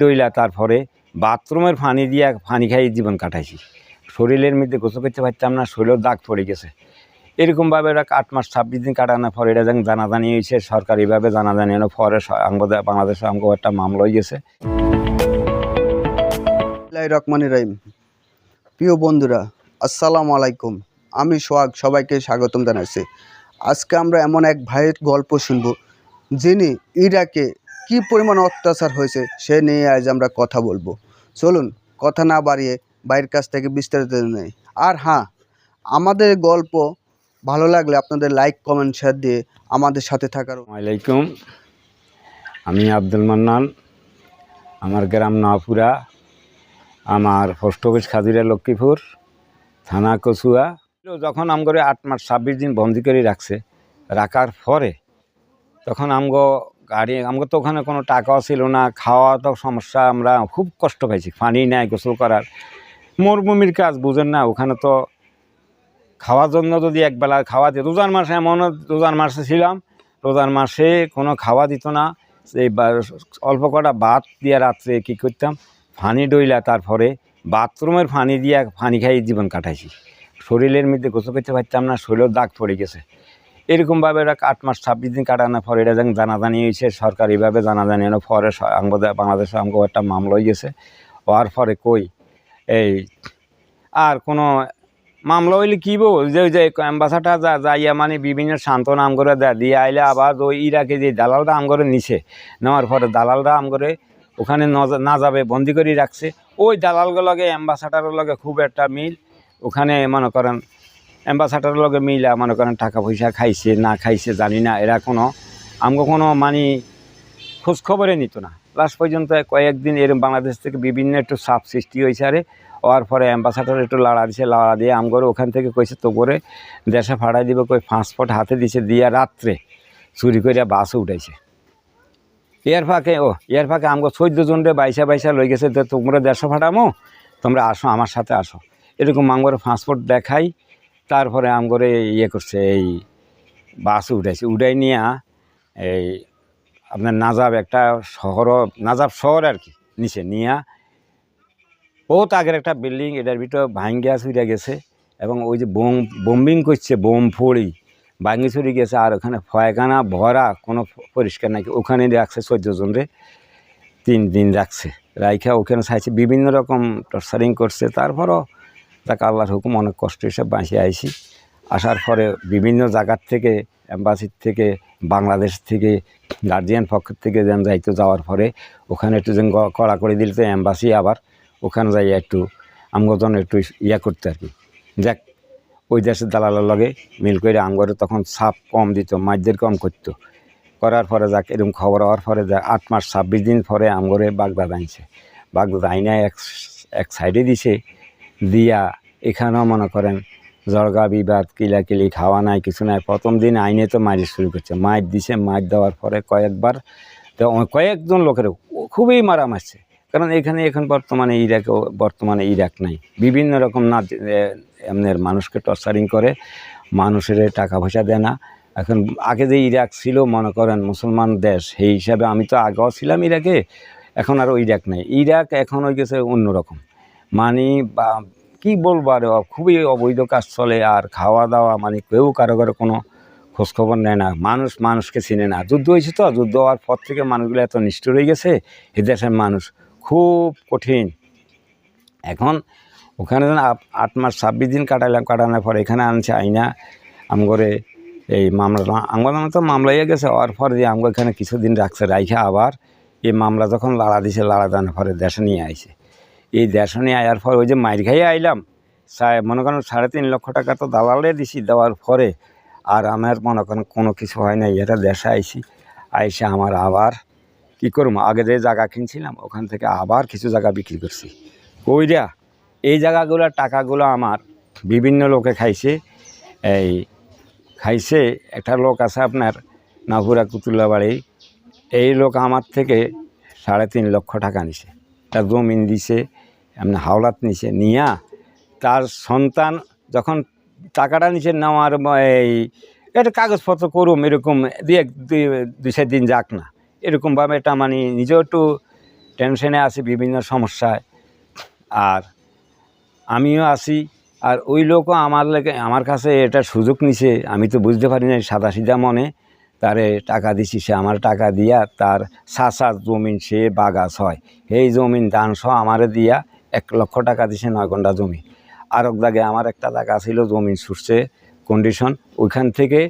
ডইলা তারপরে বাথরুমের পানি দিয়া পানি খাই জীবন কাটাইছি। শরীরের মধ্যে গোসল করতে পারতাম না, শরীরেও দাগ পড়ে গেছে। এরকমভাবে এরা 8 মাস 26 দিন কাটানোর পরে এটা যখন জানাজানি হয়েছে, সরকারিভাবে জানাজানি হওয়ার পরে বাংলাদেশে আমাকে একটা মামলা হয়ে গেছে। রহমানির রহিম। প্রিয় বন্ধুরা, আসসালামু আলাইকুম। আমি সোহাগ, সবাইকে স্বাগতম জানাচ্ছি। আজকে আমরা এমন এক ভাইয়ের গল্প শুনব, যিনি ইরাকে কি পরিমাণ অত্যাচার হয়েছে সে নিয়ে আজ আমরা কথা বলবো। চলুন কথা না বাড়িয়ে ভাইয়ের কাছ থেকে বিস্তারিত নেই। আর হ্যাঁ, আমাদের গল্প ভালো লাগলে আপনাদের লাইক কমেন্ট শেয়ার দিয়ে আমাদের সাথে থাকার। ওয়ালাইকুম, আমি আব্দুল মান্নান। আমার গ্রাম নওয়াপুরা, আমার পোস্ট অফিস খাদিরা লক্ষ্মীপুর, থানা কচুয়া। যখন আমগরে 8 মাস 26 দিন বন্দি করে রাখার পরে তখন আমগো তো ওখানে কোনো টাকাও ছিল না, খাওয়া তো সমস্যা, আমরা খুব কষ্ট পাইছি। পানি নাই গোসল করার, মরুভূমির কাজ বুঝেন না। ওখানে তো খাওয়ার জন্য যদি একবেলা খাওয়া দিত, রোজার মাসে রোজার মাসে ছিলাম, রোজার মাসে কোনো খাওয়া দিত না। এই অল্প কটা ভাত দিয়ে রাত্রে কী করতাম, পানি ডইলা তারপরে বাথরুমের পানি দিয়ে পানি খাই জীবন কাটাইছি। শরীরের মধ্যে গোসল করতে পারতাম না, শরীরেও দাগ পড়ে গেছে। এরকমভাবে এরা 8 মাস 26 দিন কাটানোর পরে এটা যখন জানাজানি হয়েছে, সরকারিভাবে জানাজানি হওয়ার পরে বাংলাদেশে আমাকে একটা মামলা হয়ে গেছে। হওয়ার পরে এই আর কোনো মামলা হইলে কী বল, যে অ্যাম্বাসাডার যাইয়া মানে বিভিন্ন সান্ত্বনা আমগরে দিয়ে আইলে আবার ওই ইরাকে যে দালালরা আমগরে নিছে, নেওয়ার পরে দালালরা আমগরে ওখানে না যাবে বন্দি করে রাখছে। ওই দালালগুলোর লগে অ্যাম্বাসাডারের লগে খুব একটা মিল। ওখানে মনে করেন অ্যাম্বাসাডারের লগে মিলা মনে করেন টাকা পয়সা খাইছে না খাইছে জানি না, এরা আমগো কোনো মানে খোঁজখবরে নিত না। লাস্ট পর্যন্ত কয়েকদিন এরকম বাংলাদেশ থেকে বিভিন্ন একটু চাপ সৃষ্টি হয়েছে। আরে হওয়ার পরে অ্যাম্বাসাডার একটু লাড়া দিয়ে আমগরে ওখান থেকে কইছে তো করে দেশে ফাড়াই দিব, পাসপোর্ট হাতে দিছে, দিয়া রাত্রে চুরি করিয়া বাসে উঠাইছে। এর ফাঁকে আমগো 14 জনরে বাইসা লই গেছে, তোমরা দেশে ফাটামো, তোমরা আসো আমার সাথে আসো। এরকম আমগরে পাসপোর্ট দেখাই, তারপরে আমগরে করছে, এই বাসে উঠাইছে। উঠাই নিয়ে এই আপনার নাজাব শহর আর কি নিচে নিয়ে বহুত আগের একটা বিল্ডিং, এটার ভিতরে ভাঙ্গিয়া চুরিয়া গেছে। এবং ওই যে বোম্বিং করছে, বোম ফড়ি ভাঙ্গি চুরি গেছে। আর ওখানে ফয়খানা ভরা, কোনো পরিষ্কার নাকি, ওখানে রাখছে 14 জনরে 3 দিন রাখছে। রাইখা ওখানে চাইছে, বিভিন্ন রকম টর্চারিং করছে। তারপরও তাকে আল্লাহর হুকুম অনেক কষ্ট হিসেবে বাঁচিয়ে আইছি। আসার পরে বিভিন্ন জায়গার থেকে, এম্বাসির থেকে, বাংলাদেশ থেকে, গার্জিয়ান পক্ষের থেকে যেন যাইতো, যাওয়ার পরে ওখানে একটু যেন কড়া করে দিল তো এম্বাসি আবার ওখানে যাইয়া একটু আমগজন একটু করতে আর কি। যাক, ওই দেশের দালালের লগে মিল করে আমগরে তখন ছাপ কম দিত, মাইদের কম করতো। করার পরে যাক এরকম খবর হওয়ার পরে 8 মাস 26 দিন পরে আমগরে বাগদাদ আনছে। বাগদাদ আইনা এক সাইডে দিছে, দিয়া এখানেও মনে করেন জর্গা বিবাদ, কিলাকিলি, খাওয়া নাই কিছু নাই। প্রথম দিন আইনে তো মারি শুরু করছে, মাইর দিছে। মাইর দেওয়ার পরে কয়েকজন লোকের খুবই মারা মারছে। কারণ এখন বর্তমানে ইরাক নাই, বিভিন্ন রকম না এমনের মানুষকে টর্চারিং করে, মানুষের টাকা পয়সা দেয় না। এখন আগে যে ইরাক ছিল মনে করেন মুসলমান দেশ, সেই হিসাবে আমি তো আগেও ছিলাম ইরাকে, এখন আরও ইরাক নাই। ইরাক এখন হয়ে গেছে অন্যরকম, মানে বা কী বলবো, আর খুবই অবৈধ কাজ চলে। আর খাওয়া দাওয়া মানে কেউ কারো কোনো খোঁজখবর নেয় না, মানুষকে চিনে না। যুদ্ধ হয়েছে তো, যুদ্ধ হওয়ার পর থেকে মানুষগুলো এত নিষ্ঠুর হয়ে গেছে, এ দেশের মানুষ খুব কঠিন। এখন ওখানে যেন 8 মাস 26 দিন কাটানোর পর এখানে আনছে আইনা আমগরে এই মামলা তো মামলা হয়ে গেছে। হওয়ার পর দিয়ে আমগো এখানে কিছুদিন রাখছে, রাইখা আবার এই মামলা যখন লাড়া দিছে, লাড়া দেওয়ার পরে দেশে নিয়ে আইছে। এই দেশে নিয়ে আয়ার পর ওই যে মাইর খাইয়ে আইলাম, মনে করেন 3.5 লক্ষ টাকা তো দালালে দিছি। দেওয়ার পরে আর আমার মনে করেন কোনো কিছু হয় না। এটা দেশে আইসে আমার আবার কী করবো, আগে যে জায়গা কিনছিলাম ওখান থেকে আবার কিছু জায়গা বিক্রি করছি। কইরা এই জায়গাগুলোর টাকাগুলো আমার বিভিন্ন লোকে খাইছে। একটা লোক আছে আপনার নাভুরা কুতুল্লা বাড়ি, এই লোক আমার থেকে 3.5 লক্ষ টাকা নিছে। তার জমিন দিছে, এমনি হাওলাত নিছে। নিয়া তার সন্তান যখন টাকাটা নিচে নেওয়ার একটা কাগজপত্র করুম, এরকম 2-4 দিন যাক না, এরকমভাবে এটা মানে নিজেও একটু টেনশনে আছি, বিভিন্ন সমস্যায়। আর আমিও আছি, আর ওই লোকও আমার কাছে এটা সুযোগ নিছে, আমি তো বুঝতে পারি না, সাদা সিধা মনে তারে টাকা দিছি। সে আমার টাকা দিয়া তার চাচার জমিন সে বাগাছ হয়, এই জমিন দান সহ আমারে দিয়া 1 লক্ষ টাকা দিছে, 9 ঘন্টা জমি। আর এক জায়গায় আমার একটা টাকা ছিল, জমিন ছুটছে কন্ডিশন, ওইখান থেকে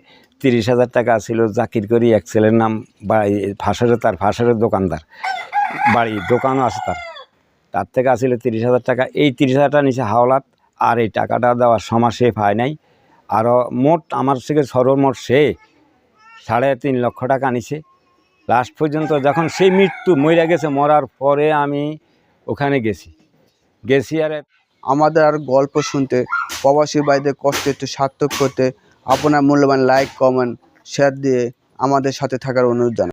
30,000 টাকা ছিল জাকির করি এক ছেলের নাম, বাড়ি ফাঁসের, তার ফাঁসের দোকানদার, বাড়ি দোকানও আছে তার থেকে আসলে 30,000 টাকা। এই 30,000 টাকা নিচে হাওলাত, আর এই টাকাটা দেওয়ার সময় সে পায় নাই। আরও মোট আমার থেকে সর্বমোট সে 3.5 লক্ষ টাকা নিছে। লাস্ট পর্যন্ত যখন সেই মৃত্যু মরে গেছে, মরার পরে আমি ওখানে গেছি আর আমাদের আর গল্প শুনতে, প্রবাসী ভাইদের কষ্ট একটু সার্থক করতে আপনার মূল্যবান লাইক, কমেন্ট, শেয়ার দিয়ে আমাদের সাথে থাকার অনুরোধ জানাই।